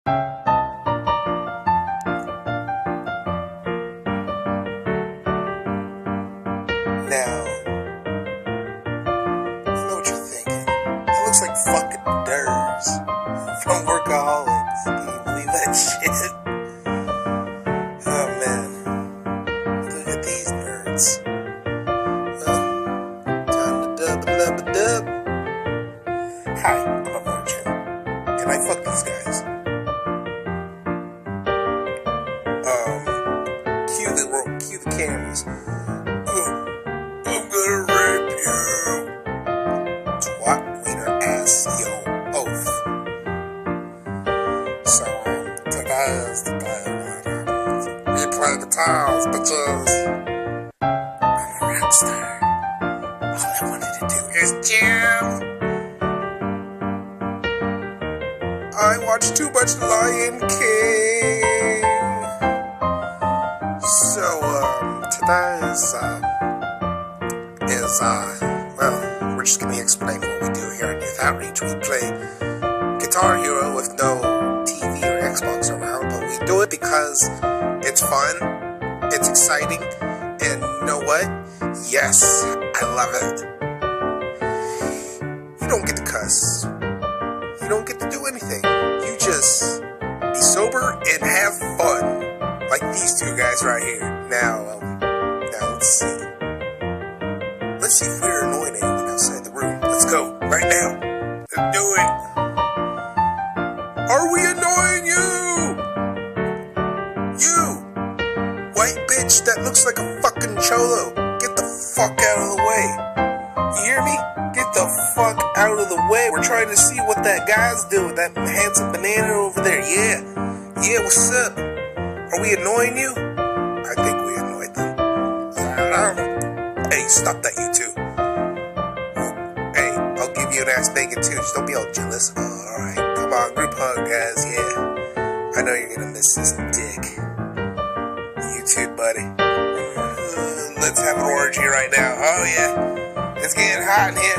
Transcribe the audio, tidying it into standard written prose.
Now, I know what you're thinking. That looks like fucking Durs from Workaholics. Can you believe that shit? Oh man, look at these nerds. Well, time to dub. Hi, I'm a virgin, and I fuck these guys. Cue the cameras. I'm gonna rape you. Twat, wiener, ass, yo, oath. So, we play guitars, bitches. I'm a rap star. All I wanted to do is jam. I watched too much Lion King. So, today well, we're just gonna explain what we do here at Youth Outreach. We play Guitar Hero with no TV or Xbox around, but we do it because it's fun, it's exciting, and you know what? Yes, I love it. You don't get to cuss. You don't get to do anything. You just be sober and have fun. Like these two guys right here. Now let's see. Let's see if we're annoying anyone outside the room. Let's go, right now. Let's do it. Are we annoying you? You, white bitch that looks like a fucking cholo. Get the fuck out of the way. You hear me? Get the fuck out of the way. We're trying to see what that guy's doing. That handsome banana over there. Yeah, what's up? Are we annoying you? I think we annoyed them. Hey, stop that, you two. Hey, I'll give you an ass bacon too. Just don't be all jealous. Alright, come on, group hug, guys. Yeah. I know you're gonna miss this dick. You too, buddy. Let's have an orgy right now. Oh, yeah. It's getting hot in here.